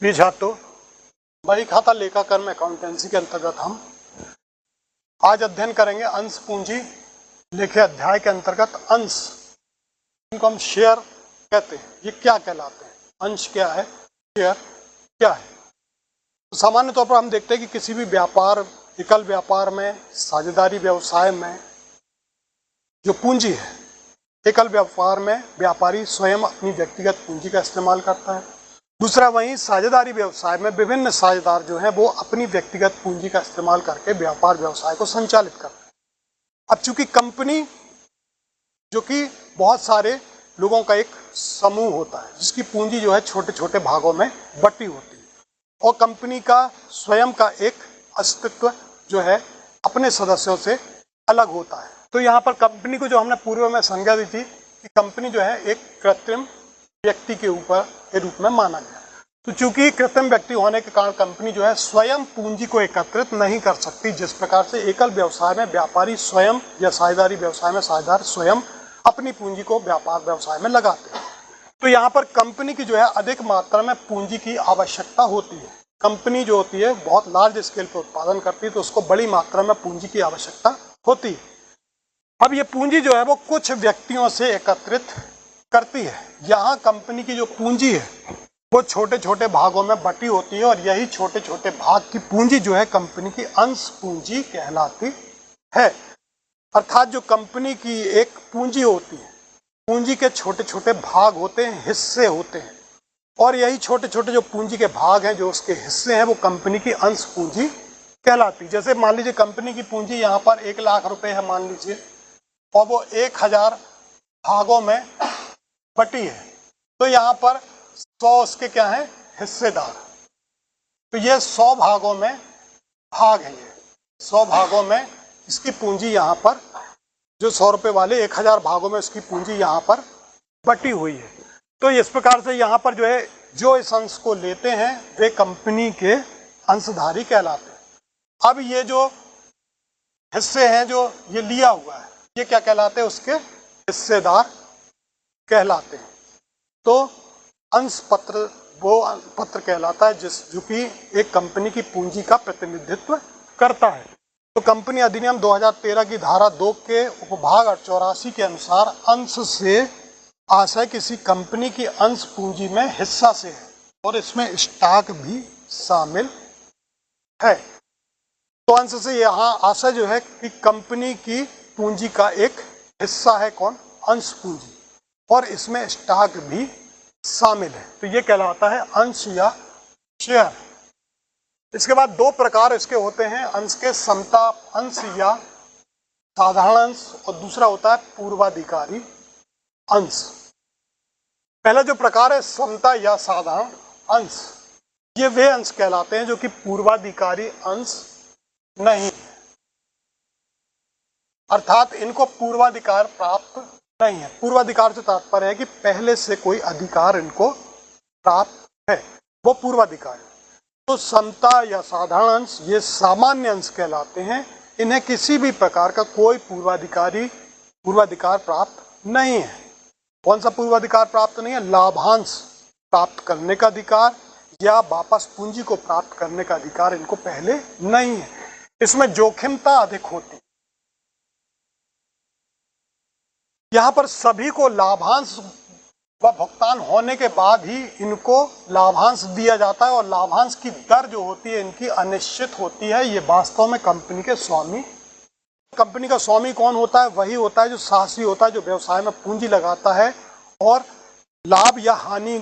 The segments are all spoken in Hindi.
प्रिय छात्रों, बही खाता लेखाकर्म अकाउंटेंसी के अंतर्गत हम आज अध्ययन करेंगे अंश पूंजी लेखे अध्याय के अंतर्गत अंश, इनको हम शेयर कहते हैं। ये क्या कहलाते हैं? अंश क्या है, शेयर क्या है? तो सामान्य तौर पर हम देखते हैं कि किसी भी व्यापार, एकल व्यापार में, साझेदारी व्यवसाय में जो पूंजी है, एकल व्यापार में व्यापारी स्वयं अपनी व्यक्तिगत पूंजी का इस्तेमाल करता है। दूसरा, वहीं साझेदारी व्यवसाय में विभिन्न साझेदार जो हैं वो अपनी व्यक्तिगत पूंजी का इस्तेमाल करके व्यापार व्यवसाय को संचालित करते हैं। अब चूंकि कंपनी जो कि बहुत सारे लोगों का एक समूह होता है जिसकी पूंजी जो है छोटे छोटे भागों में बटी होती है, और कंपनी का स्वयं का एक अस्तित्व जो है अपने सदस्यों से अलग होता है। तो यहाँ पर कंपनी को जो हमने पूर्व में संज्ञा दी थी कि कंपनी जो है एक कृत्रिम व्यक्ति के ऊपर के रूप में माना गया। तो चूंकि कृत्रिम व्यक्ति होने के कारण कंपनी जो है स्वयं पूंजी को एकत्रित नहीं कर सकती, जिस प्रकार से एकल व्यवसाय में व्यापारी स्वयं या साझेदारी व्यवसाय में साझेदार स्वयं अपनी पूंजी को व्यापार व्यवसाय में लगाते हैं। तो यहाँ पर कंपनी की जो है अधिक मात्रा में पूंजी की आवश्यकता होती है। कंपनी जो होती है बहुत लार्ज स्केल पर उत्पादन करती है, तो उसको बड़ी मात्रा में पूंजी की आवश्यकता होती है। अब ये पूंजी जो है वो कुछ व्यक्तियों से एकत्रित करती है। यहाँ कंपनी की जो पूंजी है वो छोटे छोटे भागों में बटी होती है, और यही छोटे छोटे भाग की पूंजी जो है कंपनी की अंश पूंजी कहलाती है। अर्थात जो कंपनी की एक पूंजी होती है, पूंजी के छोटे छोटे भाग होते हैं, हिस्से होते हैं, और यही छोटे छोटे जो पूंजी के भाग हैं, जो उसके हिस्से हैं, वो कंपनी की अंश पूंजी कहलाती है। जैसे मान लीजिए कंपनी की पूंजी यहाँ पर 1 लाख रुपए है मान लीजिए, और वो 1000 भागों में बटी है, तो यहाँ पर 100 उसके क्या है, हिस्सेदार। तो ये 100 भागों में भाग है, ये 100 भागों में इसकी पूंजी यहाँ पर, जो 100 रुपए वाले 1000 भागों में उसकी पूंजी यहाँ पर बटी हुई है। तो इस प्रकार से यहाँ पर जो है, जो इस अंश को लेते हैं वे कंपनी के अंशधारी कहलाते हैं। अब ये जो हिस्से हैं जो ये लिया हुआ है, ये क्या कहलाते हैं, उसके हिस्सेदार कहलाते हैं। तो अंश पत्र वो पत्र कहलाता है जो कि एक कंपनी की पूंजी का प्रतिनिधित्व करता है। तो कंपनी अधिनियम 2013 की धारा 2 के उपभाग 84 के अनुसार अंश से आशय किसी कंपनी की अंश पूंजी में हिस्सा से है, और इसमें स्टॉक भी शामिल है। तो अंश से यहाँ आशय जो है कि कंपनी की पूंजी का एक हिस्सा है कौन, अंश पूंजी, और इसमें स्टॉक भी शामिल है। तो ये कहलाता है अंश या शेयर। इसके बाद 2 प्रकार इसके होते हैं अंश के, समता अंश या साधारण अंश, और दूसरा होता है पूर्वाधिकारी अंश। पहला जो प्रकार है समता या साधारण अंश, ये वे अंश कहलाते हैं जो कि पूर्वाधिकारी अंश नहीं है, अर्थात इनको पूर्वाधिकार प्राप्त नहीं है। पूर्वाधिकार से तात्पर्य है कि पहले से कोई अधिकार इनको प्राप्त है, वो पूर्वाधिकार है। तो समता या साधारण अंश ये सामान्य अंश कहलाते हैं। इन्हें किसी भी प्रकार का कोई पूर्वाधिकार प्राप्त नहीं है। कौन सा पूर्वाधिकार प्राप्त नहीं है? लाभांश प्राप्त करने का अधिकार या वापस पूंजी को प्राप्त करने का अधिकार इनको पहले नहीं है। इसमें जोखिमता अधिक होती है। यहाँ पर सभी को लाभांश व भुगतान होने के बाद ही इनको लाभांश दिया जाता है, और लाभांश की दर जो होती है इनकी अनिश्चित होती है। ये वास्तव में कंपनी के स्वामी, कंपनी का स्वामी कौन होता है? वही होता है जो साहसी होता है, जो व्यवसाय में पूंजी लगाता है और लाभ या हानि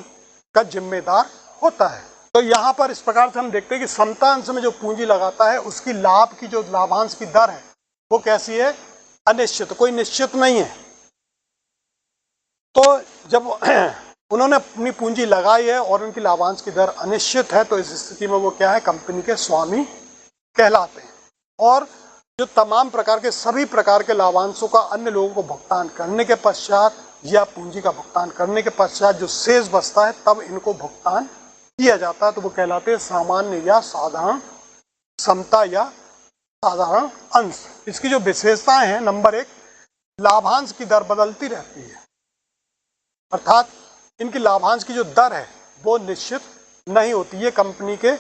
का जिम्मेदार होता है। तो यहाँ पर इस प्रकार से हम देखते हैं कि समता अंश में जो पूंजी लगाता है उसकी लाभ की जो लाभांश की दर है वो कैसी है? अनिश्चित, कोई निश्चित नहीं है। तो जब उन्होंने अपनी पूंजी लगाई है और उनकी लाभांश की दर अनिश्चित है, तो इस स्थिति में वो क्या है? कंपनी के स्वामी कहलाते हैं। और जो तमाम प्रकार के सभी प्रकार के लाभांशों का अन्य लोगों को भुगतान करने के पश्चात या पूंजी का भुगतान करने के पश्चात जो शेष बचता है तब इनको भुगतान किया जाता है, तो वो कहलाते हैं सामान्य या साधारण समता या साधारण अंश। इसकी जो विशेषताएं हैं, नंबर 1, लाभांश की दर बदलती रहती है, अर्थात इनकी लाभांश की जो दर है वो निश्चित नहीं होती, ये कंपनी के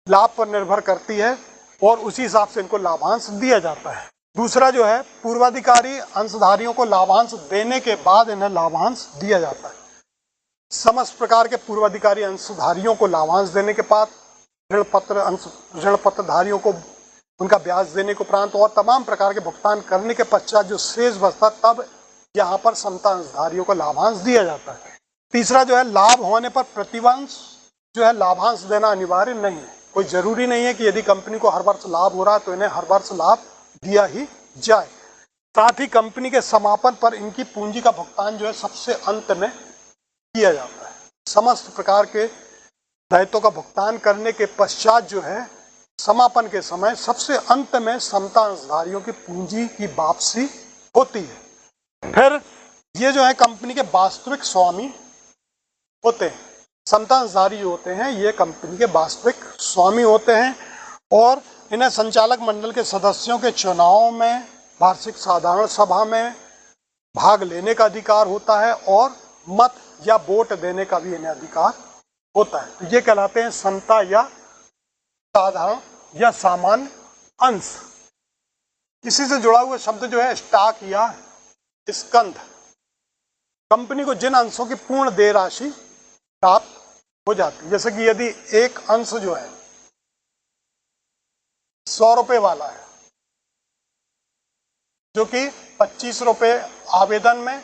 लाभ पर निर्भर करती है और उसी हिसाब से इनको लाभांश दिया जाता है। दूसरा जो है, पूर्वाधिकारी अंशधारियों को लाभांश देने के बाद इन्हें लाभांश दिया जाता है। समस्त प्रकार के पूर्वाधिकारी अंशधारियों को लाभांश देने के बाद ऋण पत्रधारियों को उनका ब्याज देने के उपरांत और तमाम प्रकार के भुगतान करने के पश्चात जो शेष बचता, तब यहाँ पर समता अंशधारियों को लाभांश दिया जाता है। तीसरा जो है, लाभ होने पर प्रतिवंश जो है लाभांश देना अनिवार्य नहीं है। कोई जरूरी नहीं है कि यदि कंपनी को हर वर्ष लाभ हो रहा है तो इन्हें हर वर्ष लाभ दिया ही जाए। साथ ही कंपनी के समापन पर इनकी पूंजी का भुगतान जो है सबसे अंत में किया जाता है। समस्त प्रकार के दायित्वों का भुगतान करने के पश्चात जो है समापन के समय सबसे अंत में समता अंशधारियों की पूंजी की वापसी होती है। फिर ये जो है कंपनी के वास्तविक स्वामी होते हैं। समता अंशधारी जो होते हैं ये कंपनी के वास्तविक स्वामी होते हैं और इन्हें संचालक मंडल के सदस्यों के चुनाव में, वार्षिक साधारण सभा में भाग लेने का अधिकार होता है और मत या वोट देने का भी इन्हें अधिकार होता है। तो ये कहलाते हैं समता या साधारण या सामान्य अंश। इसी से जुड़ा हुआ शब्द जो है स्टॉक या स्कंध। कंपनी को जिन अंशों की पूर्ण देय राशि प्राप्त हो जाती है, जैसे कि यदि एक अंश जो है 100 रुपए वाला है, जो कि 25 रुपए आवेदन में,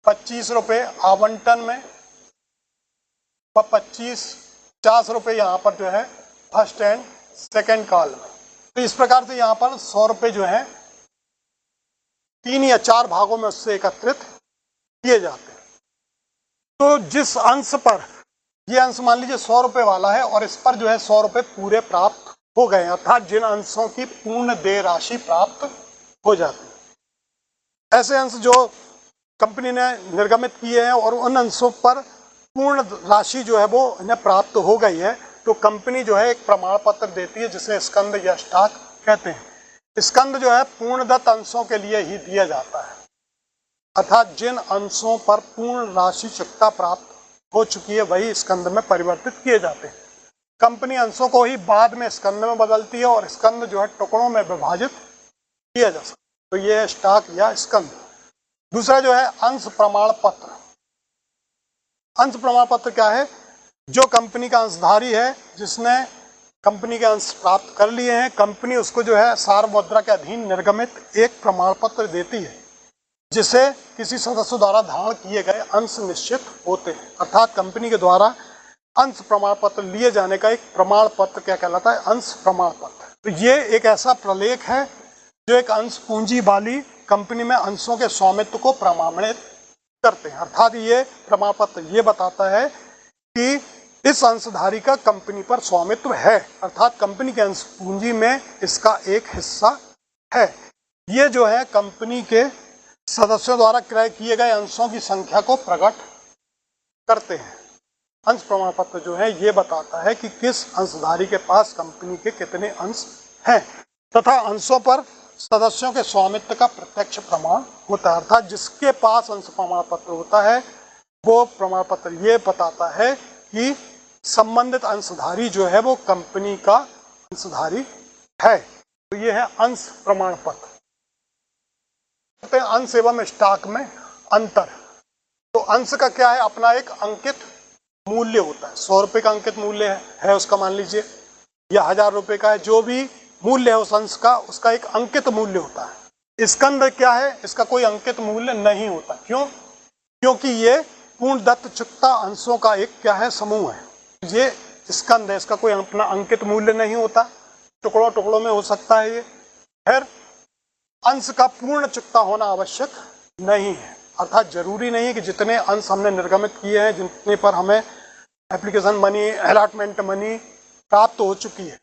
25 रुपए आवंटन में और 50 रुपए यहाँ पर जो है फर्स्ट एंड सेकंड कॉल में। तो इस प्रकार से यहाँ पर 100 रुपए जो है 3 या 4 भागों में उससे एकत्रित किए जाते हैं। तो जिस अंश पर, ये अंश मान लीजिए 100 रुपए वाला है और इस पर जो है 100 रुपए पूरे प्राप्त हो गए, अर्थात जिन अंशों की पूर्ण देय राशि प्राप्त हो जाती है। ऐसे अंश जो कंपनी ने निर्गमित किए हैं और उन अंशों पर पूर्ण राशि जो है वो इन्हें प्राप्त हो गई है, तो कंपनी जो है एक प्रमाण पत्र देती है जिसे स्कंद या स्टॉक कहते हैं। स्कंद जो है पूर्णदत्त अंशों के लिए ही दिया जाता है, अर्थात जिन अंशों पर पूर्ण राशि चुकता प्राप्त हो चुकी है वही स्कंद में परिवर्तित किए जाते हैं। कंपनी अंशों को ही बाद में स्कंद में बदलती है और स्कंद जो है टुकड़ों में विभाजित किया जा सकता है। तो ये है स्टॉक या स्कंद। दूसरा जो है अंश प्रमाण पत्र। अंश प्रमाण पत्र क्या है? जो कंपनी का अंशधारी है जिसने कंपनी के अंश प्राप्त कर लिए हैं, कंपनी उसको जो है सार्वमुद्रा के अधीन निर्गमित एक प्रमाण पत्र देती है जिसे किसी सदस्य द्वारा धारण किए गए अंश निश्चित होते हैं। अर्थात कंपनी के द्वारा अंश प्रमाण पत्र लिए जाने का एक प्रमाण पत्र क्या कहलाता है? अंश प्रमाण पत्र। तो ये एक ऐसा प्रलेख है जो एक अंश पूंजी वाली कंपनी में अंशों के स्वामित्व को प्रमाणित करते हैं। अर्थात ये प्रमाण पत्र ये बताता है कि इस अंशधारी का कंपनी पर स्वामित्व है, अर्थात कंपनी के अंश पूंजी में इसका एक हिस्सा है। ये जो है कंपनी के सदस्यों द्वारा क्रय किए गए अंशों की संख्या को प्रकट करते हैं। अंश प्रमाण पत्र जो है ये बताता है कि किस अंशधारी के पास कंपनी के कितने अंश हैं तथा अंशों पर सदस्यों के स्वामित्व का प्रत्यक्ष प्रमाण होता है। अर्थात जिसके पास अंश प्रमाण पत्र होता है वो प्रमाण पत्र ये बताता है कि संबंधित अंशधारी जो है वो कंपनी का अंशधारी है। तो ये है अंश प्रमाण पत्र। अंश एवं स्टॉक में अंतर। तो अंश का क्या है? अपना एक अंकित मूल्य होता है। 100 रुपए का अंकित मूल्य है उसका, मान लीजिए, या 1000 रुपए का है, जो भी मूल्य है उस अंश का, उसका एक अंकित मूल्य होता है। स्कंद क्या है? इसका कोई अंकित मूल्य नहीं होता। क्यों? क्योंकि ये पूर्णदत्त चुकता अंशों का एक क्या है? समूह है। ये स्कंद है, इसका कोई अपना अंकित मूल्य नहीं होता, टुकड़ों टुकड़ों में हो सकता है ये। फिर अंश का पूर्ण चुकता होना आवश्यक नहीं है, अर्थात जरूरी नहीं है कि जितने अंश हमने निर्गमित किए हैं, जितने पर हमें एप्लीकेशन मनी, अलॉटमेंट मनी प्राप्त हो चुकी है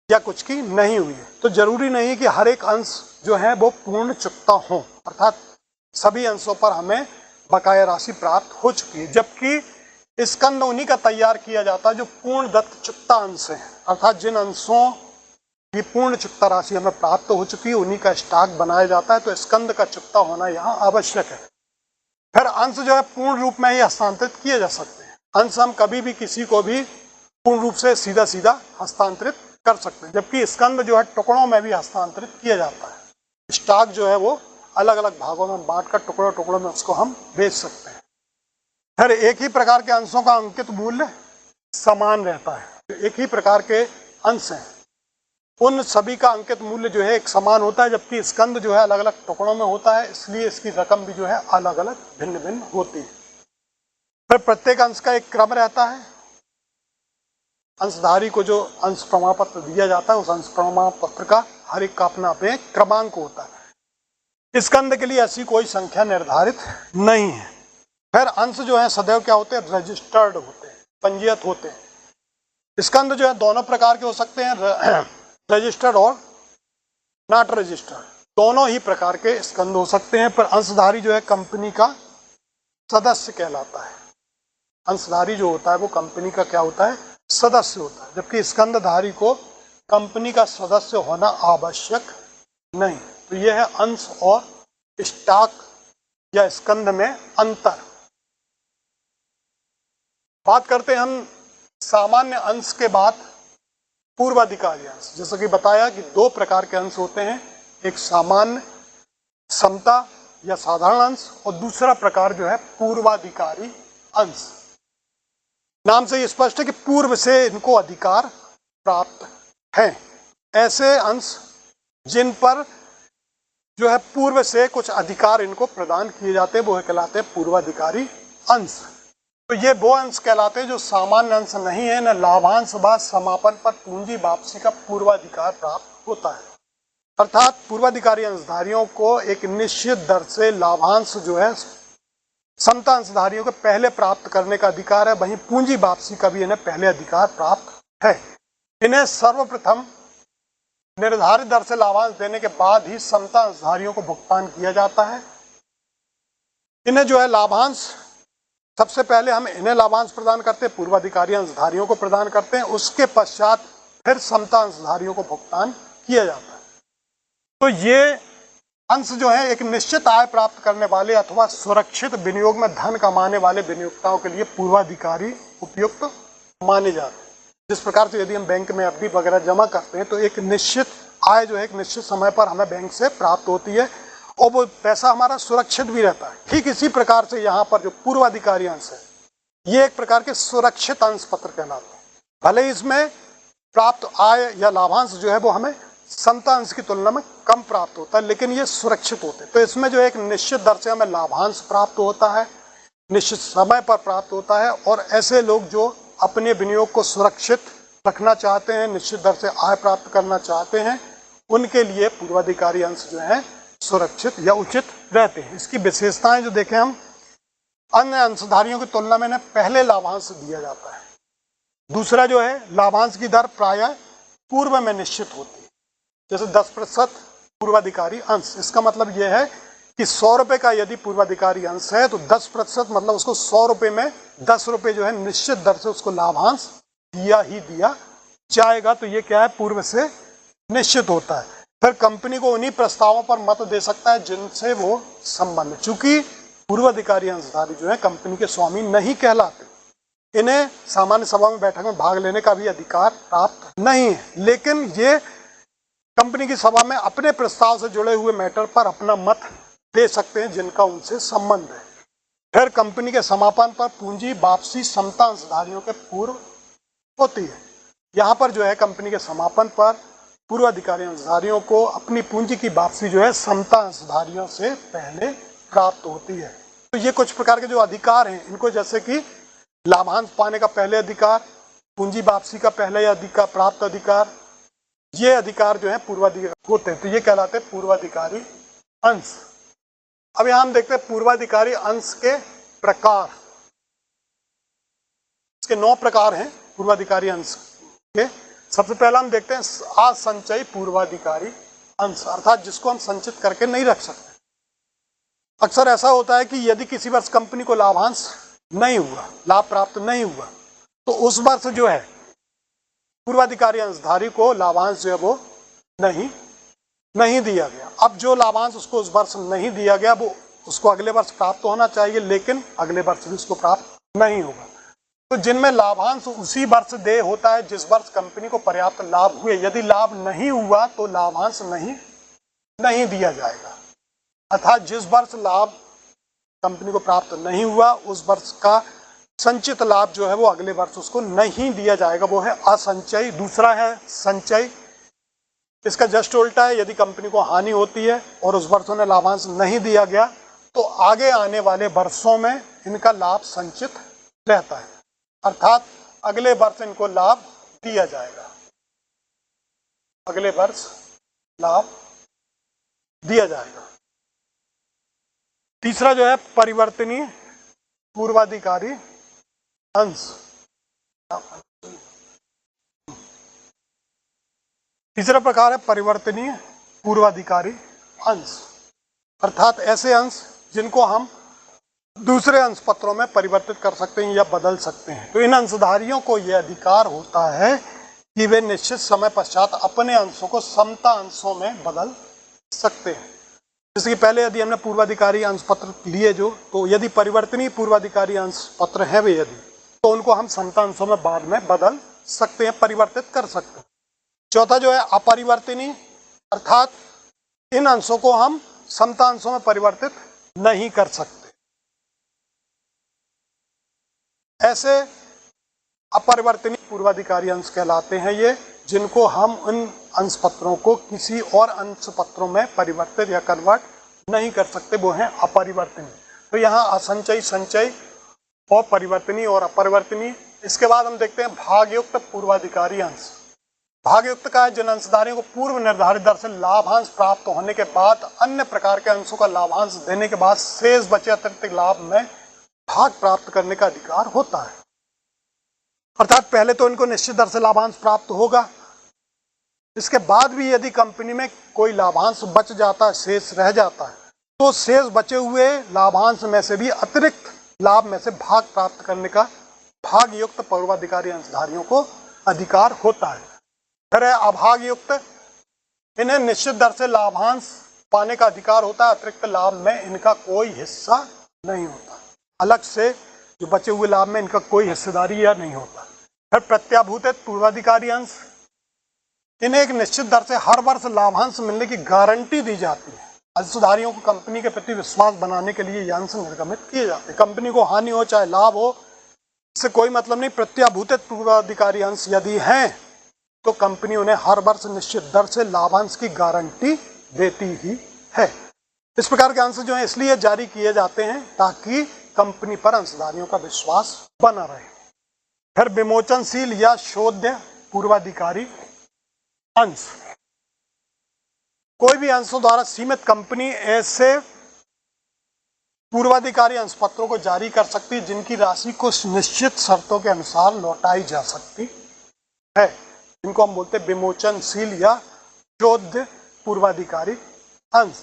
या कुछ की नहीं हुई है, तो जरूरी नहीं है कि हर एक अंश जो है वो पूर्ण चुकता हो, अर्थात सभी अंशों पर हमें बकाया राशि प्राप्त हो चुकी है। जबकि स्कंद उन्हीं का तैयार किया जाता है जो पूर्णदत्त चुकता अंश है, अर्थात जिन अंशों की पूर्ण चुकता राशि हमें प्राप्त हो चुकी है उन्हीं का स्टॉक बनाया जाता है। तो स्कंद का चुकता होना यहाँ आवश्यक है। फिर अंश जो है पूर्ण रूप में ही हस्तांतरित किए जा सकते हैं। अंश हम कभी भी किसी को भी पूर्ण रूप से सीधा सीधा हस्तांतरित कर सकते हैं, जबकि स्कंद जो है टुकड़ों में भी हस्तांतरित किया जाता है। स्टॉक जो है वो अलग अलग भागों में बांट कर टुकड़ों टुकड़ों में उसको हम बेच सकते हैं। फिर एक ही प्रकार के अंशों का अंकित मूल्य समान रहता है। एक ही प्रकार के अंश हैं, उन सभी का अंकित मूल्य जो है एक समान होता है, जबकि स्कंद जो है अलग अलग टुकड़ों में होता है, इसलिए इसकी रकम भी जो है अलग अलग भिन्न भिन्न होती है। फिर प्रत्येक अंश का एक क्रम रहता है। अंशधारी को जो अंश प्रमाण पत्र दिया जाता है, उस अंश प्रमाण पत्र का हर एक का अपना अपना क्रमांक होता है। स्कंद के लिए ऐसी कोई संख्या निर्धारित नहीं है। फिर अंश जो है सदैव क्या होते हैं, रजिस्टर्ड होते हैं, पंजीयत होते हैं। स्कंद जो है दोनों प्रकार के हो सकते हैं, रजिस्टर्ड और नॉट रजिस्टर्ड, दोनों ही प्रकार के स्कंद हो सकते हैं। पर अंशधारी जो है कंपनी का सदस्य कहलाता है। अंशधारी जो होता है वो कंपनी का क्या होता है, सदस्य होता है, जबकि स्कंदधारी को कंपनी का सदस्य होना आवश्यक नहीं। तो यह है अंश और स्टॉक या स्कंद में अंतर। बात करते हैं हम सामान्य अंश के बाद पूर्वाधिकारी अंश। जैसा कि बताया कि दो प्रकार के अंश होते हैं, एक सामान्य समता या साधारण अंश और दूसरा प्रकार जो है पूर्वाधिकारी अंश। नाम से ये स्पष्ट है कि पूर्व से इनको अधिकार प्राप्त है। ऐसे अंश जिन पर जो है पूर्व से कुछ अधिकार इनको प्रदान किए जाते हैं वो कहलाते हैं पूर्वाधिकारी अंश। तो ये वो अंश कहलाते हैं जो सामान्य अंश नहीं है, न लाभांश बाद समापन पर पूंजी वापसी का पूर्वाधिकार प्राप्त होता है। अर्थात पूर्वाधिकारी अंशधारियों को एक निश्चित दर से लाभांश जो है समता अंशधारियों को पहले प्राप्त करने का अधिकार है, वहीं पूंजी वापसी का भी इन्हें पहले अधिकार प्राप्त है। इन्हें सर्वप्रथम निर्धारित दर से लाभांश देने के बाद ही समता अंशधारियों को भुगतान किया जाता है। इन्हें जो है लाभांश सबसे पहले हम इन्हें लाभांश प्रदान करते हैं, पूर्वाधिकारी अंशधारियों को प्रदान करते हैं, उसके पश्चात फिर समता अंशधारियों को भुगतान किया जाता है। तो ये अंश जो है एक निश्चित आय प्राप्त करने वाले अथवा सुरक्षित विनियोग में धन कमाने वाले विनियोक्ताओं के लिए पूर्वाधिकारी उपयुक्त माने जाते हैं। जिस प्रकार से यदि हम बैंक में एफडी वगैरह जमा करते हैं तो एक निश्चित आय जो है एक निश्चित समय पर हमें बैंक से प्राप्त होती है और वो पैसा हमारा सुरक्षित भी रहता है। ठीक इसी प्रकार से यहाँ पर जो पूर्वाधिकारी अंश है ये एक प्रकार के सुरक्षित अंश पत्र कहलाते हैं। भले ही इसमें प्राप्त आय या लाभांश जो है वो हमें समता अंश की तुलना में कम प्राप्त होता है, लेकिन ये सुरक्षित होते हैं। तो इसमें जो एक निश्चित दर से हमें लाभांश प्राप्त होता है, निश्चित समय पर प्राप्त होता है, और ऐसे लोग जो अपने विनियोग को सुरक्षित रखना चाहते हैं, निश्चित दर से आय प्राप्त करना चाहते हैं, उनके लिए पूर्वाधिकारी अंश जो है सुरक्षित या उचित रहते हैं। इसकी विशेषताएं जो देखें हम, अन्य अंशधारियों की तुलना में पहले लाभांश दिया जाता है। दूसरा जो है लाभांश की दर प्रायः पूर्व में निश्चित होती है, जैसे 10% पूर्वाधिकारी अंश। इसका मतलब यह है कि 100 रुपये का यदि पूर्वाधिकारी अंश है तो 10% मतलब उसको 100 रुपये में 10 रुपये जो है निश्चित दर से उसको लाभांश दिया ही दिया जाएगा। तो ये क्या है, पूर्व से निश्चित होता है। फिर कंपनी को उन्हीं प्रस्तावों पर मत दे सकता है जिनसे वो संबंध, चूंकि पूर्वाधिकारी अंशधारी जो है कंपनी के स्वामी नहीं कहलाते, इन्हें सामान्य सभा में बैठक में भाग लेने का भी अधिकार प्राप्त नहीं है, लेकिन ये कंपनी की सभा में अपने प्रस्ताव से जुड़े हुए मैटर पर अपना मत दे सकते हैं जिनका उनसे संबंध है। फिर कंपनी के समापन पर पूंजी वापसी समता अंशधारियों के पूर्व होती है। यहाँ पर जो है कंपनी के समापन पर पूर्वाधिकारी अंशधारियों को अपनी पूंजी की वापसी जो है समता अंशधारियों से पहले प्राप्त होती है। तो ये कुछ प्रकार के जो अधिकार हैं इनको, जैसे कि लाभांश पाने का पहले अधिकार, पूंजी वापसी का पहले अधिकार, प्राप्त अधिकार, ये अधिकार जो है पूर्वाधिकारी होते हैं। तो ये कहलाते हैं पूर्वाधिकारी अंश। अब यहां हम देखते हैं पूर्वाधिकारी अंश के प्रकार। इसके 9 प्रकार हैं पूर्वाधिकारी अंश के। सबसे पहला हम देखते हैं असंचयी पूर्वाधिकारी अंश, अर्थात जिसको हम संचित करके नहीं रख सकते। अक्सर ऐसा होता है कि यदि किसी वर्ष कंपनी को लाभांश नहीं हुआ, लाभ प्राप्त नहीं हुआ, तो उस वर्ष जो है पूर्वाधिकारी अंशधारी को लाभांश जो है वो नहीं दिया गया। अब जो लाभांश उसको उस वर्ष नहीं दिया गया वो उसको अगले वर्ष प्राप्त होना चाहिए, लेकिन अगले वर्ष भी उसको प्राप्त नहीं होगा। तो जिनमें लाभांश उसी वर्ष देय होता है जिस वर्ष कंपनी को पर्याप्त लाभ हुए। यदि लाभ नहीं हुआ तो लाभांश नहीं दिया जाएगा। अर्थात जिस वर्ष लाभ कंपनी को प्राप्त नहीं हुआ उस वर्ष का संचित लाभ जो है वो अगले वर्ष उसको नहीं दिया जाएगा, वो है असंचयी। दूसरा है संचयी, इसका जस्ट उल्टा है। यदि कंपनी को हानि होती है और उस वर्ष उन्हें लाभांश नहीं दिया गया तो आगे आने वाले वर्षों में इनका लाभ संचित रहता है, अर्थात अगले वर्ष इनको लाभ दिया जाएगा, अगले वर्ष लाभ दिया जाएगा। तीसरा जो है परिवर्तनीय पूर्वाधिकारी अंश। तीसरा प्रकार है परिवर्तनीय पूर्वाधिकारी अंश, अर्थात ऐसे अंश जिनको हम दूसरे अंश पत्रों में परिवर्तित कर सकते हैं या बदल सकते हैं। तो इन अंशधारियों को यह अधिकार होता है कि वे निश्चित समय पश्चात अपने अंशों को समता अंशों में बदल सकते हैं। जैसे कि पहले यदि हमने पूर्वाधिकारी अंश पत्र लिए तो यदि परिवर्तनीय पूर्वाधिकारी अंश पत्र है वे यदि, तो उनको हम समता अंशों में बाद में बदल सकते हैं, परिवर्तित कर सकते हैं। चौथा जो है अपरिवर्तनीय, अर्थात इन अंशों को हम समता अंशों में परिवर्तित नहीं कर सकते। ऐसे अपरिवर्तनीय पूर्वाधिकारी अंश कहलाते हैं ये, जिनको हम उन अंश पत्रों को किसी और अंश पत्रों में परिवर्तित या कन्वर्ट नहीं कर सकते, वो हैं अपरिवर्तनीय। तो यहाँ असंचयी, संचयी और परिवर्तनीय और अपरिवर्तनीय। इसके बाद हम देखते हैं भागयुक्त पूर्वाधिकारी अंश। भागयुक्त का है जिन अंशधारियों को पूर्व निर्धारित दर से लाभांश प्राप्त होने के बाद अन्य प्रकार के अंशों का लाभांश देने के बाद शेष बचे अतिरिक्त लाभ में भाग प्राप्त करने का अधिकार होता है। अर्थात पहले तो इनको निश्चित दर से लाभांश प्राप्त होगा, इसके बाद भी यदि कंपनी में कोई लाभांश बच जाता है, शेष रह जाता है, तो शेष बचे हुए लाभांश में से भी अतिरिक्त लाभ में से भाग प्राप्त करने का भागयुक्त पूर्वाधिकारी अंशधारियों को अधिकार होता है। फिर है अभागयुक्त, इन्हें निश्चित दर से लाभांश पाने का अधिकार होता है, अतिरिक्त लाभ में इनका कोई हिस्सा नहीं होता, अलग से जो बचे हुए लाभ में इनका कोई हिस्सेदारी या नहीं होता। फिर प्रत्याभूतित पूर्वाधिकारी अंश, इन्हें एक निश्चित दर से हर वर्ष लाभांश मिलने की गारंटी दी जाती है। अंशधारियों को कंपनी के प्रति विश्वास बनाने के लिए ये अंश निर्गमित किए जाते हैं। कंपनी को हानि हो चाहे लाभ हो, इससे कोई मतलब नहीं। प्रत्याभूतित पूर्वाधिकारी अंश यदि हैं तो कंपनी उन्हें हर वर्ष निश्चित दर से लाभांश की गारंटी देती ही है। इस प्रकार के अंश जो है इसलिए जारी किए जाते हैं ताकि कंपनी पर अंशधारियों का विश्वास बना रहे। फिर विमोचनशील या शोध्य पूर्वाधिकारी अंश, कोई भी अंशों द्वारा सीमित कंपनी ऐसे पूर्वाधिकारी अंश पत्रों को जारी कर सकती है जिनकी राशि कुछ निश्चित शर्तों के अनुसार लौटाई जा सकती है। इनको हम बोलते हैं विमोचनशील या शोध्य पूर्वाधिकारी अंश,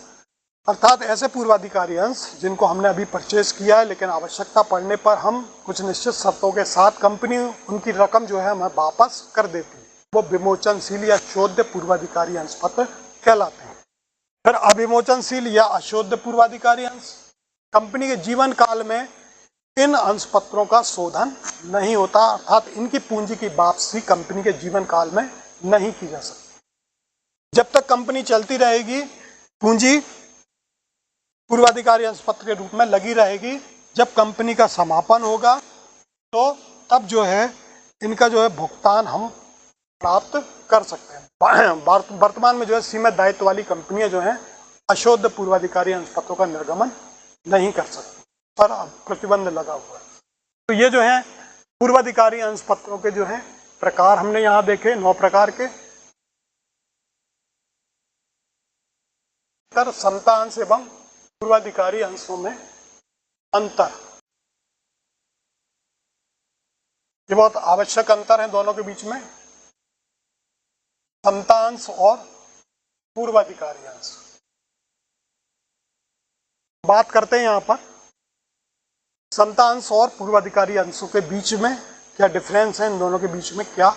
अर्थात ऐसे पूर्वाधिकारी अंश जिनको हमने अभी परचेज किया है लेकिन आवश्यकता पड़ने पर हम कुछ निश्चित शर्तों के साथ कंपनी उनकी रकम जो है हमें वापस कर देती है, वो विमोचनशील या शोध्य पूर्वाधिकारी अंश पत्र कहलाते हैं। फिर अविमोचनशील या अशोध्य पूर्वाधिकारी अंश, कंपनी के जीवन काल में इन अंश पत्रों का शोधन नहीं होता, अर्थात इनकी पूंजी की वापसी कंपनी के जीवन काल में नहीं की जा सकती। जब तक कंपनी चलती रहेगी पूंजी पूर्वाधिकारी अंश पत्र के रूप में लगी रहेगी। जब कंपनी का समापन होगा तो तब जो है इनका जो है भुगतान हम प्राप्त कर सकते हैं। वर्तमान में जो है सीमित दायित्व वाली कंपनियां जो हैं अशोध पूर्वाधिकारी अंश पत्रों का निर्गमन नहीं कर सकती, पर प्रतिबंध लगा हुआ है। तो ये जो है पूर्वाधिकारी अंश पत्रों के जो है प्रकार हमने यहाँ देखे 9 प्रकार के। समता अंश एवं पूर्वाधिकारी अंशों में अंतर, ये बहुत आवश्यक अंतर है दोनों के बीच में, समता अंश और पूर्वाधिकारी अंश। बात करते हैं यहाँ पर समता अंश और पूर्वाधिकारी अंशों के बीच में क्या डिफरेंस है, इन दोनों के बीच में क्या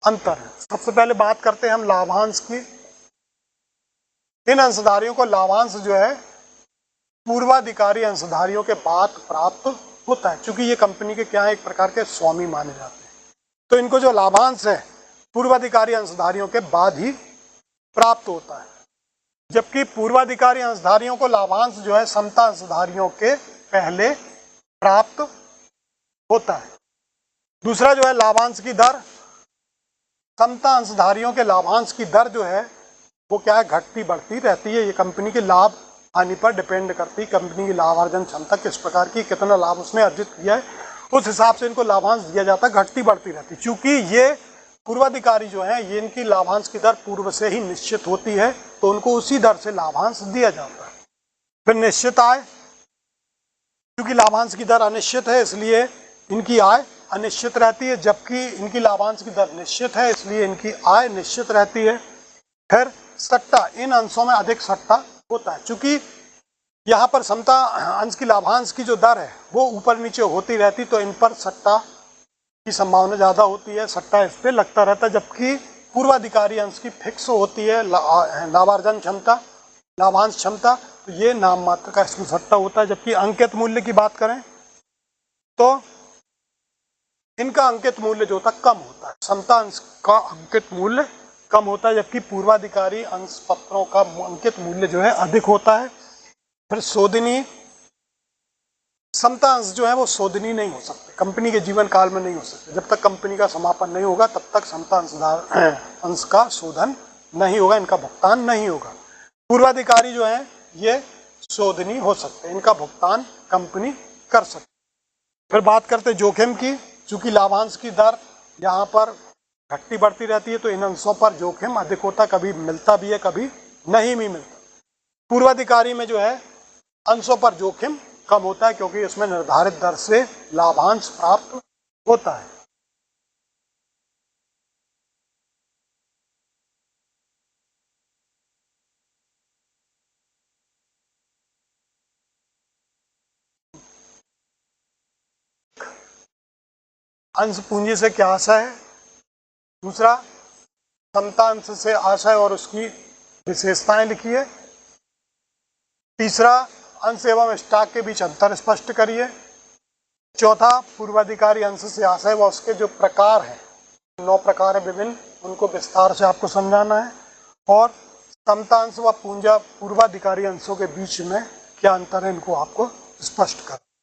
अंतर है। सबसे पहले बात करते हैं हम लाभांश की। इन अंशधारियों को लाभांश जो है पूर्वाधिकारी अंशधारियों के बाद प्राप्त होता है, क्योंकि ये कंपनी के क्या है, एक प्रकार के स्वामी माने जाते हैं। तो इनको जो लाभांश है पूर्वाधिकारी अंशधारियों के बाद ही प्राप्त होता है, जबकि पूर्वाधिकारी अंशधारियों को लाभांश जो है समता अंशधारियों के पहले प्राप्त होता है। दूसरा जो है लाभांश की दर, समता अंशधारियों के लाभांश की दर जो है वो क्या है, घटती बढ़ती रहती है। ये कंपनी के लाभ हानि पर डिपेंड करती है, कंपनी की लाभार्जन क्षमता किस प्रकार की, कितना लाभ उसने अर्जित किया है, उस हिसाब से इनको लाभांश दिया जाता है, घटती बढ़ती रहती है। क्योंकि ये पूर्वाधिकारी जो है ये इनकी लाभांश की दर पूर्व से ही निश्चित होती है, तो उनको उसी दर से लाभांश दिया जाता है। फिर निश्चित आय, क्योंकि लाभांश की दर अनिश्चित है इसलिए इनकी आय अनिश्चित रहती है, जबकि इनकी लाभांश की दर निश्चित है इसलिए इनकी आय निश्चित रहती है। फिर सट्टा, इन अंशों में अधिक सट्टा होता है, क्योंकि यहाँ पर समता अंश की लाभांश की जो दर है वो ऊपर नीचे होती रहती, तो इन पर सट्टा की संभावना ज़्यादा होती है, सट्टा इस पर लगता रहता है। जबकि पूर्वाधिकारी अंश की फिक्स होती है लाभार्जन क्षमता, लाभांश क्षमता, तो ये नाम मात्र का इसमें सट्टा होता है। जबकि अंकित मूल्य की बात करें तो इनका अंकित मूल्य जो होता है कम होता है, समता अंश का अंकित मूल्य कम होता है, जबकि पूर्वाधिकारी अंश पत्रों का अंकित मूल्य जो है अधिक होता है। फिर शोधनीय, समता अंश जो है वो शोधनीय नहीं हो सकते, कंपनी के जीवन काल में नहीं हो सकते। जब तक कंपनी का समापन नहीं होगा तब तक समता अंश का शोधन नहीं होगा, इनका भुगतान नहीं होगा। पूर्वाधिकारी जो है ये शोधनीय हो सकते हैं, इनका भुगतान कंपनी कर सकती। फिर बात करते जोखिम की, चूंकि लाभांश की दर यहाँ पर घटती बढ़ती रहती है तो इन अंशों पर जोखिम अधिक होता, कभी मिलता भी है कभी नहीं भी मिलता। पूर्वाधिकारी में जो है अंशों पर जोखिम कम होता है, क्योंकि इसमें निर्धारित दर से लाभांश प्राप्त होता है। अंश पूंजी से क्या आशय है, दूसरा समता अंश से आशय और उसकी विशेषताएं लिखिए, तीसरा अंश एवं स्टॉक के बीच अंतर स्पष्ट करिए, चौथा पूर्वाधिकारी अंश से आशय व उसके जो प्रकार हैं, 9 प्रकार है विभिन्न, उनको विस्तार से आपको समझाना है, और समता अंश व पूर्वाधिकारी अंशों के बीच में क्या अंतर है इनको आपको स्पष्ट करना है।